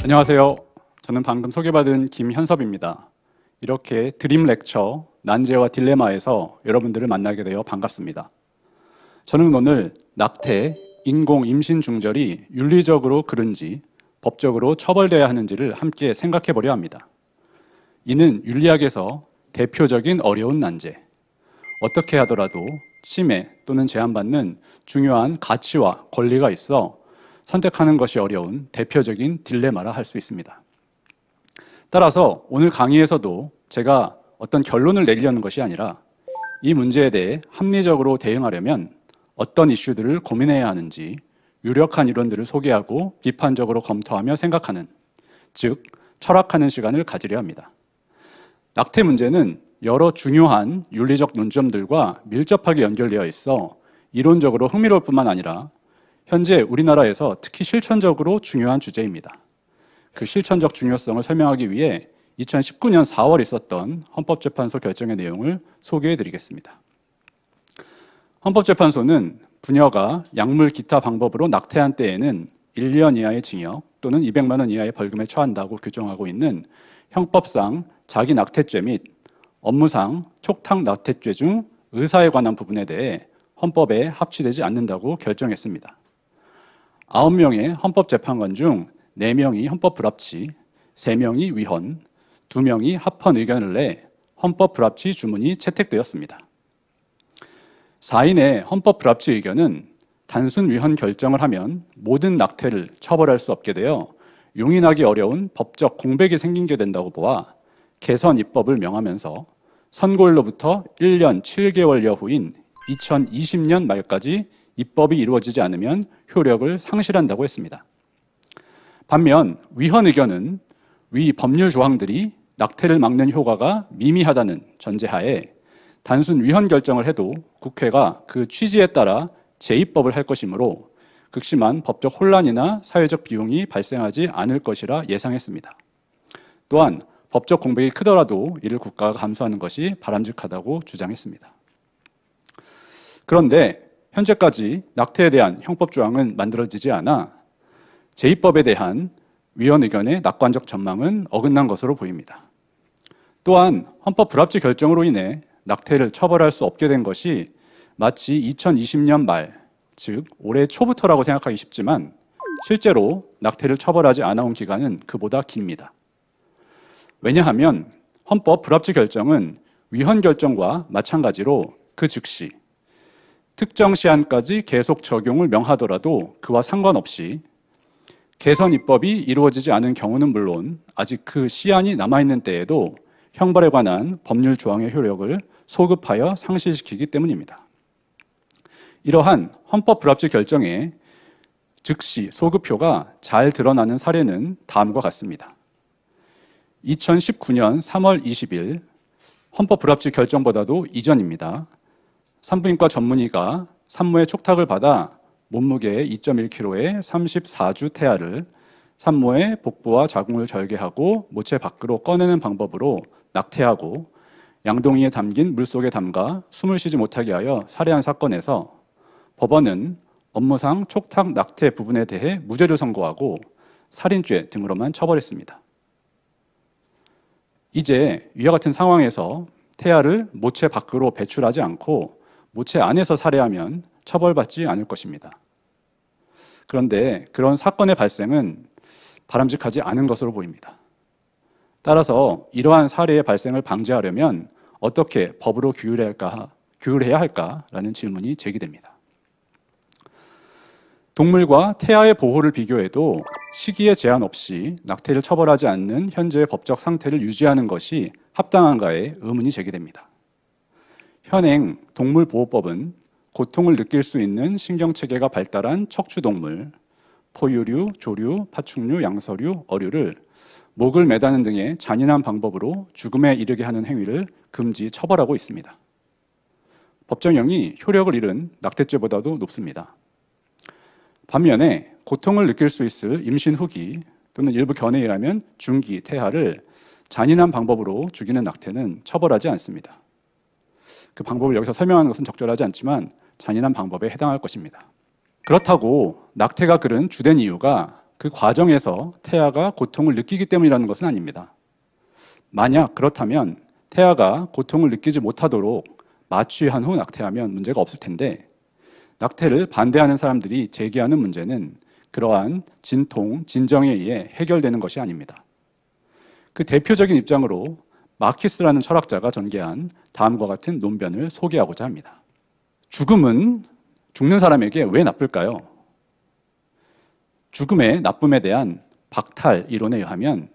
안녕하세요. 저는 방금 소개받은 김현섭입니다. 이렇게 드림 렉처 난제와 딜레마에서 여러분들을 만나게 되어 반갑습니다. 저는 오늘 낙태, 인공 임신 중절이 윤리적으로 그른지 법적으로 처벌돼야 하는지를 함께 생각해 보려 합니다. 이는 윤리학에서 대표적인 어려운 난제, 어떻게 하더라도 침해 또는 제한받는 중요한 가치와 권리가 있어 선택하는 것이 어려운 대표적인 딜레마라 할 수 있습니다. 따라서 오늘 강의에서도 제가 어떤 결론을 내리려는 것이 아니라 이 문제에 대해 합리적으로 대응하려면 어떤 이슈들을 고민해야 하는지 유력한 이론들을 소개하고 비판적으로 검토하며 생각하는, 즉 철학하는 시간을 가지려 합니다. 낙태 문제는 여러 중요한 윤리적 논점들과 밀접하게 연결되어 있어 이론적으로 흥미로울 뿐만 아니라 현재 우리나라에서 특히 실천적으로 중요한 주제입니다. 그 실천적 중요성을 설명하기 위해 2019년 4월 있었던 헌법재판소 결정의 내용을 소개해 드리겠습니다. 헌법재판소는 부녀가 약물 기타 방법으로 낙태한 때에는 1년 이하의 징역 또는 200만 원 이하의 벌금에 처한다고 규정하고 있는 형법상 자기 낙태죄 및 업무상 촉탁 낙태죄 중 의사에 관한 부분에 대해 헌법에 합치되지 않는다고 결정했습니다. 9명의 헌법재판관 중 4명이 헌법 불합치, 3명이 위헌, 2명이 합헌 의견을 내 헌법 불합치 주문이 채택되었습니다. 4인의 헌법 불합치 의견은 단순 위헌 결정을 하면 모든 낙태를 처벌할 수 없게 되어 용인하기 어려운 법적 공백이 생기게 된다고 보아 개선 입법을 명하면서 선고일로부터 1년 7개월여 후인 2020년 말까지 입법이 이루어지지 않으면 효력을 상실한다고 했습니다. 반면 위헌 의견은 위 법률 조항들이 낙태를 막는 효과가 미미하다는 전제하에 단순 위헌 결정을 해도 국회가 그 취지에 따라 재입법을 할 것이므로 극심한 법적 혼란이나 사회적 비용이 발생하지 않을 것이라 예상했습니다. 또한 법적 공백이 크더라도 이를 국가가 감수하는 것이 바람직하다고 주장했습니다. 그런데 현재까지 낙태에 대한 형법 조항은 만들어지지 않아 재입법에 대한 위헌 의견의 낙관적 전망은 어긋난 것으로 보입니다. 또한 헌법 불합치 결정으로 인해 낙태를 처벌할 수 없게 된 것이 마치 2020년 말, 즉 올해 초부터라고 생각하기 쉽지만 실제로 낙태를 처벌하지 않아온 기간은 그보다 깁니다. 왜냐하면 헌법 불합치 결정은 위헌 결정과 마찬가지로 그 즉시 특정 시한까지 계속 적용을 명하더라도 그와 상관없이 개선 입법이 이루어지지 않은 경우는 물론 아직 그 시한이 남아있는 때에도 형벌에 관한 법률 조항의 효력을 소급하여 상실시키기 때문입니다. 이러한 헌법 불합치 결정의 즉시 소급효가 잘 드러나는 사례는 다음과 같습니다. 2019년 3월 20일 헌법 불합치 결정보다도 이전입니다. 산부인과 전문의가 산모의 촉탁을 받아 몸무게 2.1kg의 34주 태아를 산모의 복부와 자궁을 절개하고 모체 밖으로 꺼내는 방법으로 낙태하고 양동이에 담긴 물속에 담가 숨을 쉬지 못하게 하여 살해한 사건에서 법원은 업무상 촉탁 낙태 부분에 대해 무죄를 선고하고 살인죄 등으로만 처벌했습니다. 이제 위와 같은 상황에서 태아를 모체 밖으로 배출하지 않고 모체 안에서 살해하면 처벌받지 않을 것입니다. 그런데 그런 사건의 발생은 바람직하지 않은 것으로 보입니다. 따라서 이러한 사례의 발생을 방지하려면 어떻게 법으로 규율해야 할까라는 질문이 제기됩니다. 동물과 태아의 보호를 비교해도 시기에 제한 없이 낙태를 처벌하지 않는 현재의 법적 상태를 유지하는 것이 합당한가에 의문이 제기됩니다. 현행 동물보호법은 고통을 느낄 수 있는 신경체계가 발달한 척추동물, 포유류, 조류, 파충류, 양서류, 어류를 목을 매다는 등의 잔인한 방법으로 죽음에 이르게 하는 행위를 금지 처벌하고 있습니다. 법정형이 효력을 잃은 낙태죄보다도 높습니다. 반면에 고통을 느낄 수 있을 임신 후기 또는 일부 견해에 의하면 중기, 태아를 잔인한 방법으로 죽이는 낙태는 처벌하지 않습니다. 그 방법을 여기서 설명하는 것은 적절하지 않지만 잔인한 방법에 해당할 것입니다. 그렇다고 낙태가 그른 주된 이유가 그 과정에서 태아가 고통을 느끼기 때문이라는 것은 아닙니다. 만약 그렇다면 태아가 고통을 느끼지 못하도록 마취한 후 낙태하면 문제가 없을 텐데, 낙태를 반대하는 사람들이 제기하는 문제는 그러한 진통, 진정에 의해 해결되는 것이 아닙니다. 그 대표적인 입장으로 마키스라는 철학자가 전개한 다음과 같은 논변을 소개하고자 합니다. 죽음은 죽는 사람에게 왜 나쁠까요? 죽음의 나쁨에 대한 박탈 이론에 의하면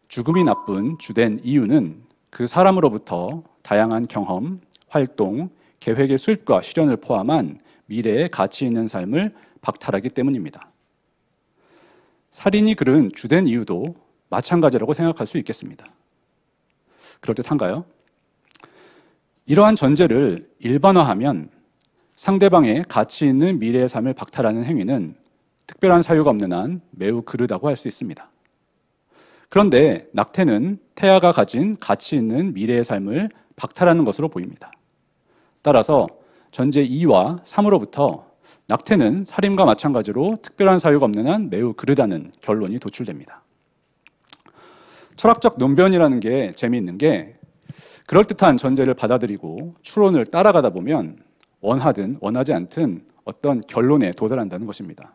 죽음이 나쁜 주된 이유는 그 사람으로부터 다양한 경험, 활동, 계획의 수립과 실현을 포함한 미래에 가치 있는 삶을 박탈하기 때문입니다. 살인이 그른 주된 이유도 마찬가지라고 생각할 수 있겠습니다. 그럴듯한가요? 이러한 전제를 일반화하면 상대방의 가치 있는 미래의 삶을 박탈하는 행위는 특별한 사유가 없는 한 매우 그르다고 할 수 있습니다. 그런데 낙태는 태아가 가진 가치 있는 미래의 삶을 박탈하는 것으로 보입니다. 따라서 전제 2와 3으로부터 낙태는 살인과 마찬가지로 특별한 사유가 없는 한 매우 그르다는 결론이 도출됩니다. 철학적 논변이라는 게 재미있는 게 그럴듯한 전제를 받아들이고 추론을 따라가다 보면 원하든 원하지 않든 어떤 결론에 도달한다는 것입니다.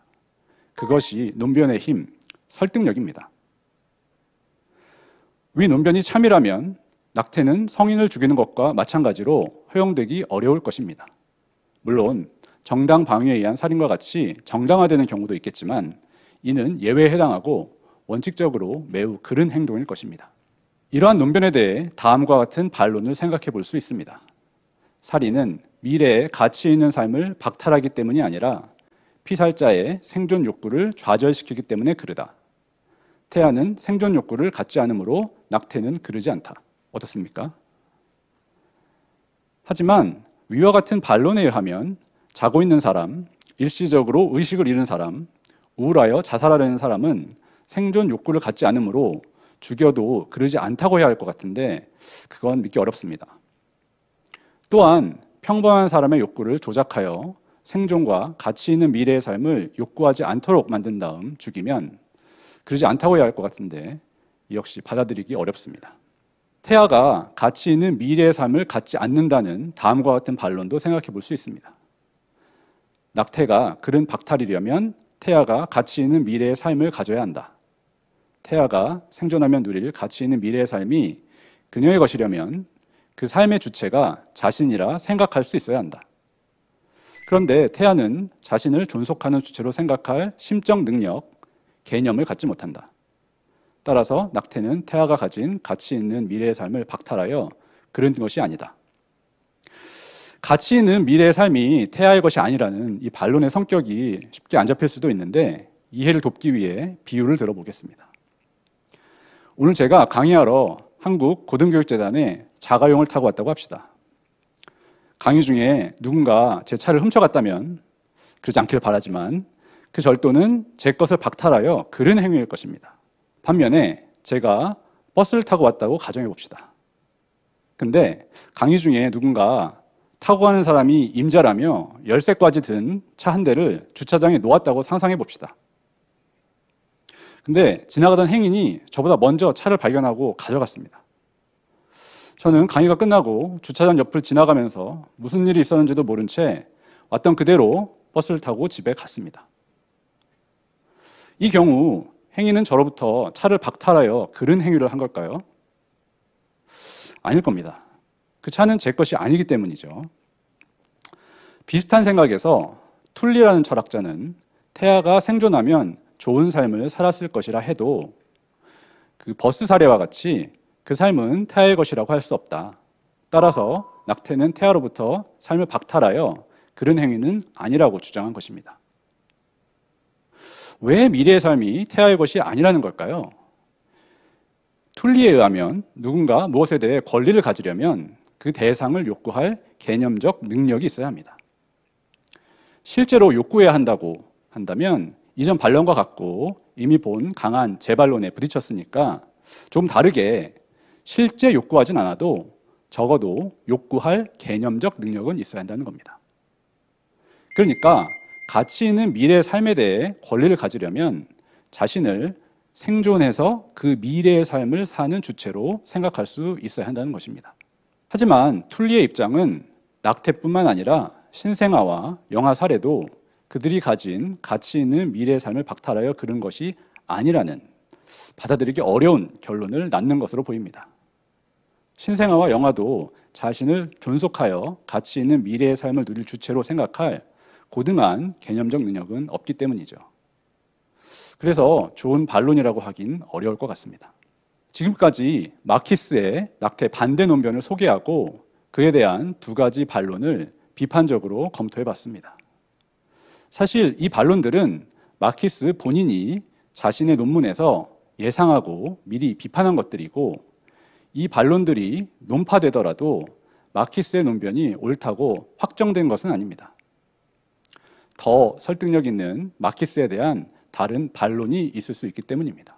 그것이 논변의 힘, 설득력입니다. 위 논변이 참이라면 낙태는 성인을 죽이는 것과 마찬가지로 허용되기 어려울 것입니다. 물론 정당 방위에 의한 살인과 같이 정당화되는 경우도 있겠지만 이는 예외에 해당하고 원칙적으로 매우 그른 행동일 것입니다. 이러한 논변에 대해 다음과 같은 반론을 생각해 볼 수 있습니다. 살인은 미래에 가치 있는 삶을 박탈하기 때문이 아니라 피살자의 생존 욕구를 좌절시키기 때문에 그르다. 태아는 생존 욕구를 갖지 않으므로 낙태는 그르지 않다. 어떻습니까? 하지만 위와 같은 반론에 의하면 자고 있는 사람, 일시적으로 의식을 잃은 사람, 우울하여 자살하려는 사람은 생존 욕구를 갖지 않으므로 죽여도 그러지 않다고 해야 할 것 같은데 그건 믿기 어렵습니다. 또한 평범한 사람의 욕구를 조작하여 생존과 가치 있는 미래의 삶을 욕구하지 않도록 만든 다음 죽이면 그러지 않다고 해야 할 것 같은데 이 역시 받아들이기 어렵습니다. 태아가 가치 있는 미래의 삶을 갖지 않는다는 다음과 같은 반론도 생각해 볼 수 있습니다. 낙태가 그른 박탈이려면 태아가 가치 있는 미래의 삶을 가져야 한다. 태아가 생존하면 누릴 가치 있는 미래의 삶이 그녀의 것이려면 그 삶의 주체가 자신이라 생각할 수 있어야 한다. 그런데 태아는 자신을 존속하는 주체로 생각할 심적 능력, 개념을 갖지 못한다. 따라서 낙태는 태아가 가진 가치 있는 미래의 삶을 박탈하여 그런 것이 아니다. 가치 있는 미래의 삶이 태아의 것이 아니라는 이 반론의 성격이 쉽게 안 잡힐 수도 있는데 이해를 돕기 위해 비유를 들어보겠습니다. 오늘 제가 강의하러 한국 고등교육재단에 자가용을 타고 왔다고 합시다. 강의 중에 누군가 제 차를 훔쳐갔다면 그러지 않기를 바라지만 그 절도는 제 것을 박탈하여 그른 행위일 것입니다. 반면에 제가 버스를 타고 왔다고 가정해 봅시다. 근데 강의 중에 누군가 타고 가는 사람이 임자라며 열쇠까지 든 차 한 대를 주차장에 놓았다고 상상해 봅시다. 근데 지나가던 행인이 저보다 먼저 차를 발견하고 가져갔습니다. 저는 강의가 끝나고 주차장 옆을 지나가면서 무슨 일이 있었는지도 모른 채 왔던 그대로 버스를 타고 집에 갔습니다. 이 경우 행인은 저로부터 차를 박탈하여 그른 행위를 한 걸까요? 아닐 겁니다. 그 차는 제 것이 아니기 때문이죠. 비슷한 생각에서 툴리라는 철학자는 태아가 생존하면 좋은 삶을 살았을 것이라 해도 그 버스 사례와 같이 그 삶은 태아의 것이라고 할 수 없다. 따라서 낙태는 태아로부터 삶을 박탈하여 그런 행위는 아니라고 주장한 것입니다. 왜 미래의 삶이 태아의 것이 아니라는 걸까요? 툴리에 의하면 누군가 무엇에 대해 권리를 가지려면 그 대상을 욕구할 개념적 능력이 있어야 합니다. 실제로 욕구해야 한다고 한다면 이전 반론과 같고 이미 본 강한 재반론에 부딪혔으니까 좀 다르게 실제 욕구하진 않아도 적어도 욕구할 개념적 능력은 있어야 한다는 겁니다. 그러니까 가치 있는 미래의 삶에 대해 권리를 가지려면 자신을 생존해서 그 미래의 삶을 사는 주체로 생각할 수 있어야 한다는 것입니다. 하지만 툴리의 입장은 낙태뿐만 아니라 신생아와 영아 사례도 그들이 가진 가치 있는 미래의 삶을 박탈하여 그른 것이 아니라는 받아들이기 어려운 결론을 낳는 것으로 보입니다. 신생아와 영아도 자신을 존속하여 가치 있는 미래의 삶을 누릴 주체로 생각할 고등한 개념적 능력은 없기 때문이죠. 그래서 좋은 반론이라고 하긴 어려울 것 같습니다. 지금까지 마키스의 낙태 반대 논변을 소개하고 그에 대한 두 가지 반론을 비판적으로 검토해 봤습니다. 사실 이 반론들은 마키스 본인이 자신의 논문에서 예상하고 미리 비판한 것들이고, 이 반론들이 논파되더라도 마키스의 논변이 옳다고 확정된 것은 아닙니다. 더 설득력 있는 마키스에 대한 다른 반론이 있을 수 있기 때문입니다.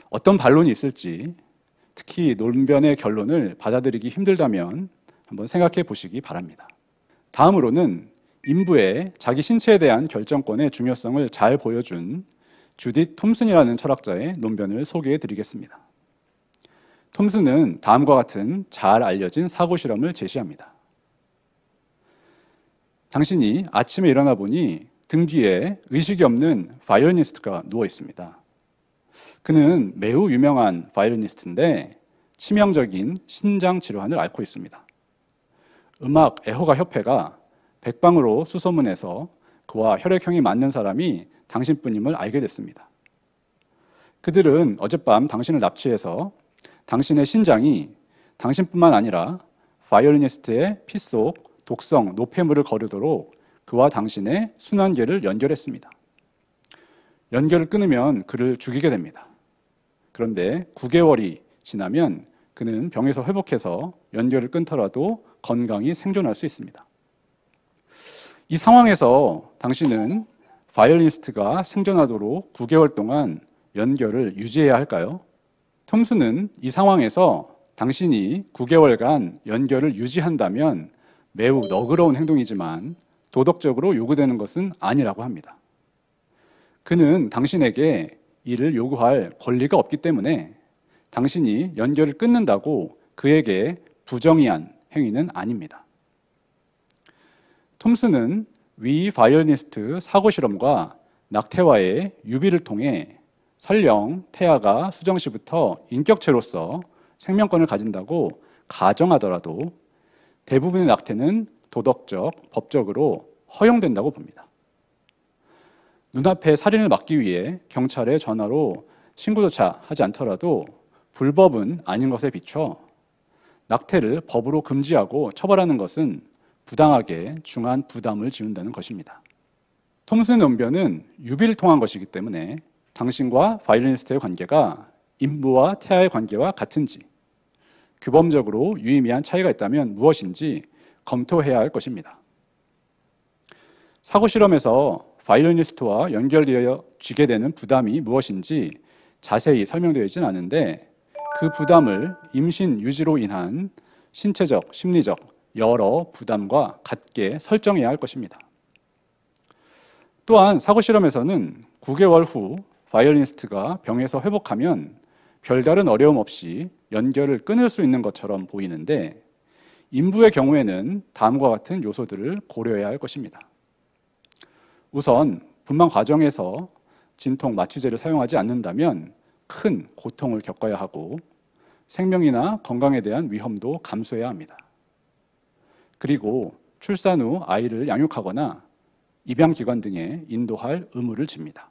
어떤 반론이 있을지, 특히 논변의 결론을 받아들이기 힘들다면 한번 생각해 보시기 바랍니다. 다음으로는 인부의 자기 신체에 대한 결정권의 중요성을 잘 보여준 주딧 톰슨이라는 철학자의 논변을 소개해 드리겠습니다. 톰슨은 다음과 같은 잘 알려진 사고 실험을 제시합니다. 당신이 아침에 일어나 보니 등 뒤에 의식이 없는 바이올리니스트가 누워 있습니다. 그는 매우 유명한 바이올리니스트인데 치명적인 신장 질환을 앓고 있습니다. 음악 애호가 협회가 백방으로 수소문해서 그와 혈액형이 맞는 사람이 당신뿐임을 알게 됐습니다. 그들은 어젯밤 당신을 납치해서 당신의 신장이 당신뿐만 아니라 바이올리니스트의 피 속 독성 노폐물을 거르도록 그와 당신의 순환계를 연결했습니다. 연결을 끊으면 그를 죽이게 됩니다. 그런데 9개월이 지나면 그는 병에서 회복해서 연결을 끊더라도 건강히 생존할 수 있습니다. 이 상황에서 당신은 바이올리니스트가 생존하도록 9개월 동안 연결을 유지해야 할까요? 톰슨은 이 상황에서 당신이 9개월간 연결을 유지한다면 매우 너그러운 행동이지만 도덕적으로 요구되는 것은 아니라고 합니다. 그는 당신에게 이를 요구할 권리가 없기 때문에 당신이 연결을 끊는다고 그에게 부정의한 행위는 아닙니다. 톰슨은 위 바이올리니스트 사고 실험과 낙태와의 유비를 통해 설령 태아가 수정 시부터 인격체로서 생명권을 가진다고 가정하더라도 대부분의 낙태는 도덕적, 법적으로 허용된다고 봅니다. 눈앞에 살인을 막기 위해 경찰에 전화로 신고조차 하지 않더라도 불법은 아닌 것에 비춰 낙태를 법으로 금지하고 처벌하는 것은 부당하게 중한 부담을 지운다는 것입니다. 톰슨의 논변은 유비를 통한 것이기 때문에 당신과 바이올리니스트의 관계가 인부와 태아의 관계와 같은지, 규범적으로 유의미한 차이가 있다면 무엇인지 검토해야 할 것입니다. 사고 실험에서 바이올리니스트와 연결되어 쥐게 되는 부담이 무엇인지 자세히 설명되어 있지는 않은데 그 부담을 임신 유지로 인한 신체적, 심리적 여러 부담과 같게 설정해야 할 것입니다. 또한 사고 실험에서는 9개월 후 바이올리니스트가 병에서 회복하면 별다른 어려움 없이 연결을 끊을 수 있는 것처럼 보이는데 인부의 경우에는 다음과 같은 요소들을 고려해야 할 것입니다. 우선 분만 과정에서 진통 마취제를 사용하지 않는다면 큰 고통을 겪어야 하고 생명이나 건강에 대한 위험도 감수해야 합니다. 그리고 출산 후 아이를 양육하거나 입양기관 등에 인도할 의무를 집니다.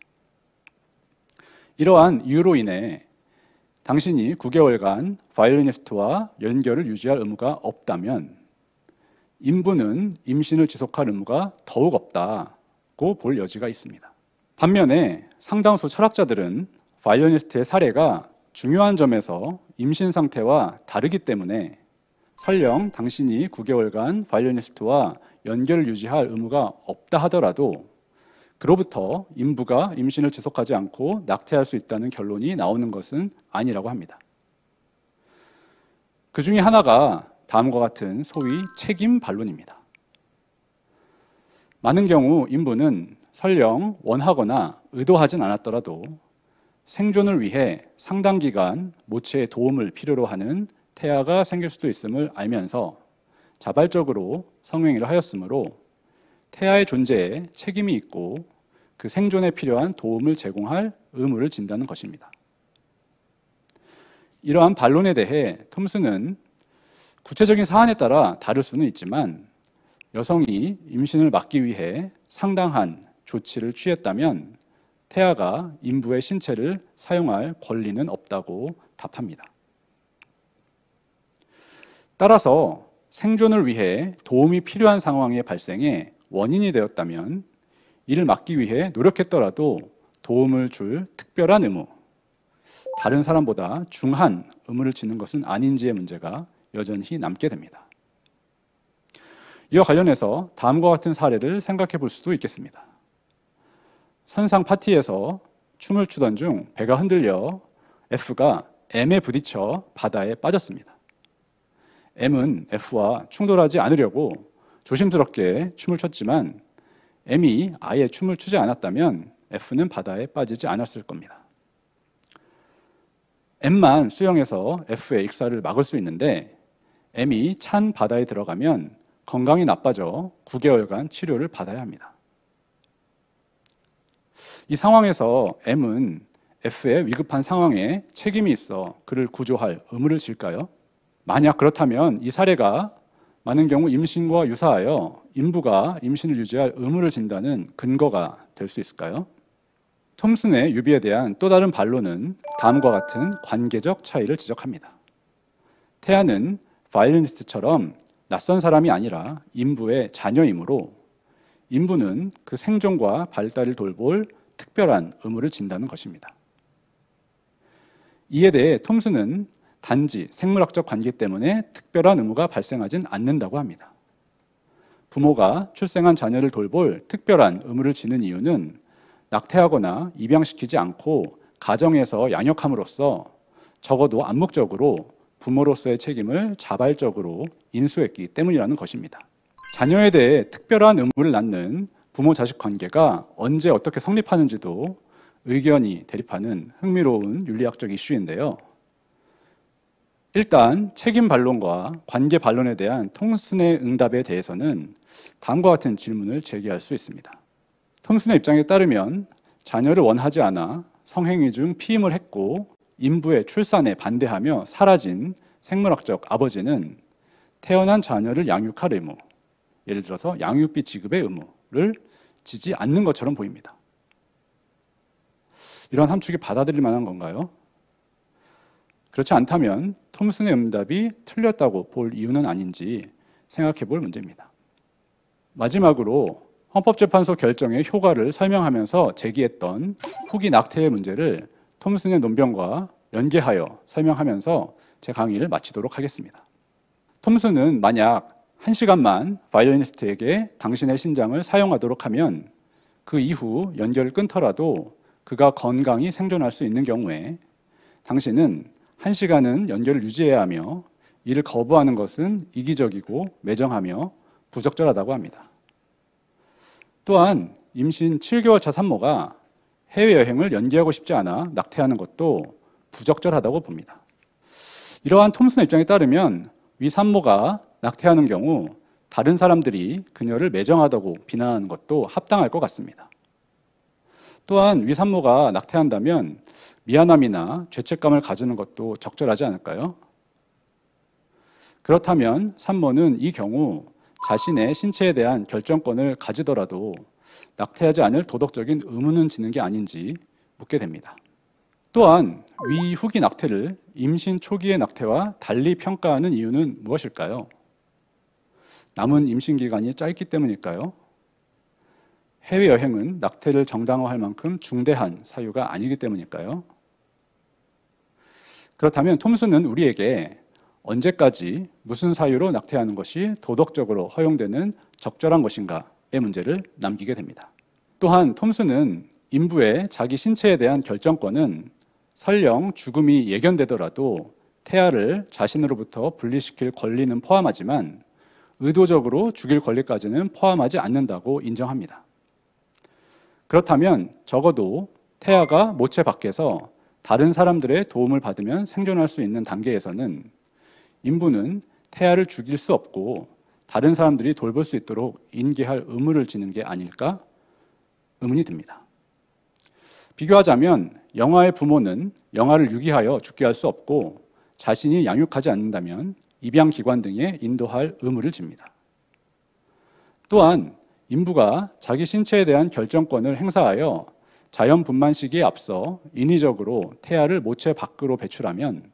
이러한 이유로 인해 당신이 9개월간 바이올리니스트와 연결을 유지할 의무가 없다면 인부는 임신을 지속할 의무가 더욱 없다고 볼 여지가 있습니다. 반면에 상당수 철학자들은 바이올리니스트의 사례가 중요한 점에서 임신 상태와 다르기 때문에 설령 당신이 9개월간 바이올리니스트와 연결을 유지할 의무가 없다 하더라도 그로부터 인부가 임신을 지속하지 않고 낙태할 수 있다는 결론이 나오는 것은 아니라고 합니다. 그 중에 하나가 다음과 같은 소위 책임 반론입니다. 많은 경우 인부는 설령 원하거나 의도하진 않았더라도 생존을 위해 상당 기간 모체의 도움을 필요로 하는 태아가 생길 수도 있음을 알면서 자발적으로 성행위를 하였으므로 태아의 존재에 책임이 있고 그 생존에 필요한 도움을 제공할 의무를 진다는 것입니다. 이러한 반론에 대해 톰슨은 구체적인 사안에 따라 다를 수는 있지만 여성이 임신을 막기 위해 상당한 조치를 취했다면 태아가 인부의 신체를 사용할 권리는 없다고 답합니다. 따라서 생존을 위해 도움이 필요한 상황의 발생에 원인이 되었다면 이를 막기 위해 노력했더라도 도움을 줄 특별한 의무, 다른 사람보다 중한 의무를 지는 것은 아닌지의 문제가 여전히 남게 됩니다. 이와 관련해서 다음과 같은 사례를 생각해 볼 수도 있겠습니다. 선상 파티에서 춤을 추던 중 배가 흔들려 F가 M에 부딪혀 바다에 빠졌습니다. M은 F와 충돌하지 않으려고 조심스럽게 춤을 췄지만 M이 아예 춤을 추지 않았다면 F는 바다에 빠지지 않았을 겁니다. M만 수영해서 F의 익사를 막을 수 있는데 M이 찬 바다에 들어가면 건강이 나빠져 9개월간 치료를 받아야 합니다. 이 상황에서 M은 F의 위급한 상황에 책임이 있어 그를 구조할 의무를 질까요? 만약 그렇다면 이 사례가 많은 경우 임신과 유사하여 인부가 임신을 유지할 의무를 진다는 근거가 될 수 있을까요? 톰슨의 유비에 대한 또 다른 반론은 다음과 같은 관계적 차이를 지적합니다. 태아는 바이올리니스트처럼 낯선 사람이 아니라 인부의 자녀이므로 인부는 그 생존과 발달을 돌볼 특별한 의무를 진다는 것입니다. 이에 대해 톰슨은 단지 생물학적 관계 때문에 특별한 의무가 발생하진 않는다고 합니다. 부모가 출생한 자녀를 돌볼 특별한 의무를 지는 이유는 낙태하거나 입양시키지 않고 가정에서 양육함으로써 적어도 암묵적으로 부모로서의 책임을 자발적으로 인수했기 때문이라는 것입니다. 자녀에 대해 특별한 의무를 낳는 부모-자식 관계가 언제 어떻게 성립하는지도 의견이 대립하는 흥미로운 윤리학적 이슈인데요. 일단 책임 반론과 관계 반론에 대한 톰슨의 응답에 대해서는 다음과 같은 질문을 제기할 수 있습니다. 톰슨의 입장에 따르면 자녀를 원하지 않아 성행위 중 피임을 했고 인부의 출산에 반대하며 사라진 생물학적 아버지는 태어난 자녀를 양육할 의무, 예를 들어서 양육비 지급의 의무를 지지 않는 것처럼 보입니다. 이런 함축이 받아들일 만한 건가요? 그렇지 않다면 톰슨의 응답이 틀렸다고 볼 이유는 아닌지 생각해 볼 문제입니다. 마지막으로 헌법재판소 결정의 효과를 설명하면서 제기했던 후기 낙태의 문제를 톰슨의 논변과 연계하여 설명하면서 제 강의를 마치도록 하겠습니다. 톰슨은 만약 1시간만 바이올리니스트에게 당신의 신장을 사용하도록 하면 그 이후 연결을 끊더라도 그가 건강히 생존할 수 있는 경우에 당신은 1시간은 연결을 유지해야 하며 이를 거부하는 것은 이기적이고 매정하며 부적절하다고 합니다. 또한 임신 7개월 차 산모가 해외여행을 연기하고 싶지 않아 낙태하는 것도 부적절하다고 봅니다. 이러한 톰슨의 입장에 따르면 위 산모가 낙태하는 경우 다른 사람들이 그녀를 매정하다고 비난하는 것도 합당할 것 같습니다. 또한 위 산모가 낙태한다면 미안함이나 죄책감을 가지는 것도 적절하지 않을까요? 그렇다면 산모는 이 경우 자신의 신체에 대한 결정권을 가지더라도 낙태하지 않을 도덕적인 의무는 지는 게 아닌지 묻게 됩니다. 또한 위 후기 낙태를 임신 초기의 낙태와 달리 평가하는 이유는 무엇일까요? 남은 임신 기간이 짧기 때문일까요? 해외여행은 낙태를 정당화할 만큼 중대한 사유가 아니기 때문일까요? 그렇다면 톰슨은 우리에게 언제까지 무슨 사유로 낙태하는 것이 도덕적으로 허용되는 적절한 것인가의 문제를 남기게 됩니다. 또한 톰슨은 인부의 자기 신체에 대한 결정권은 설령 죽음이 예견되더라도 태아를 자신으로부터 분리시킬 권리는 포함하지만 의도적으로 죽일 권리까지는 포함하지 않는다고 인정합니다. 그렇다면 적어도 태아가 모체 밖에서 다른 사람들의 도움을 받으면 생존할 수 있는 단계에서는 인부는 태아를 죽일 수 없고 다른 사람들이 돌볼 수 있도록 인계할 의무를 지는 게 아닐까 의문이 듭니다. 비교하자면 영아의 부모는 영아를 유기하여 죽게 할 수 없고 자신이 양육하지 않는다면 입양기관 등에 인도할 의무를 집니다. 또한 인부가 자기 신체에 대한 결정권을 행사하여 자연 분만 시기에 앞서 인위적으로 태아를 모체 밖으로 배출하면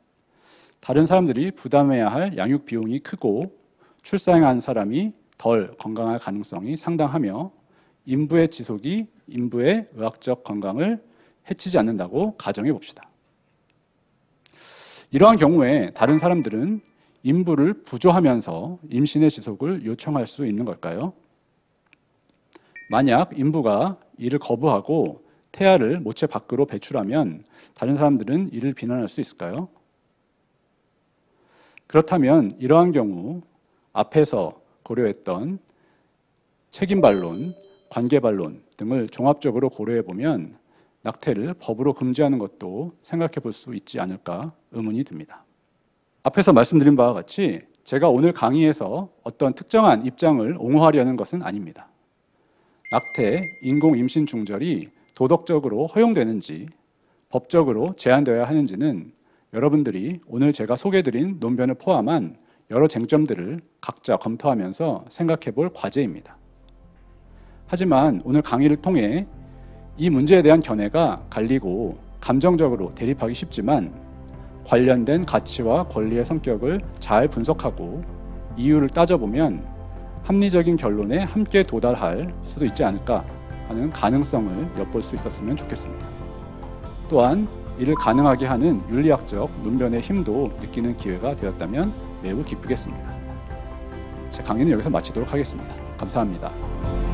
다른 사람들이 부담해야 할 양육 비용이 크고 출산한 사람이 덜 건강할 가능성이 상당하며 인부의 지속이 인부의 의학적 건강을 해치지 않는다고 가정해 봅시다. 이러한 경우에 다른 사람들은 인부를 부조하면서 임신의 지속을 요청할 수 있는 걸까요? 만약 인부가 이를 거부하고 태아를 모체 밖으로 배출하면 다른 사람들은 이를 비난할 수 있을까요? 그렇다면 이러한 경우 앞에서 고려했던 책임반론, 관계반론 등을 종합적으로 고려해 보면 낙태를 법으로 금지하는 것도 생각해 볼 수 있지 않을까 의문이 듭니다. 앞에서 말씀드린 바와 같이 제가 오늘 강의에서 어떤 특정한 입장을 옹호하려는 것은 아닙니다. 낙태, 인공 임신 중절이 도덕적으로 허용되는지 법적으로 제한되어야 하는지는 여러분들이 오늘 제가 소개해드린 논변을 포함한 여러 쟁점들을 각자 검토하면서 생각해 볼 과제입니다. 하지만 오늘 강의를 통해 이 문제에 대한 견해가 갈리고 감정적으로 대립하기 쉽지만 관련된 가치와 권리의 성격을 잘 분석하고 이유를 따져보면 합리적인 결론에 함께 도달할 수도 있지 않을까 하는 가능성을 엿볼 수 있었으면 좋겠습니다. 또한 이를 가능하게 하는 윤리학적 논변의 힘도 느끼는 기회가 되었다면 매우 기쁘겠습니다. 제 강의는 여기서 마치도록 하겠습니다. 감사합니다.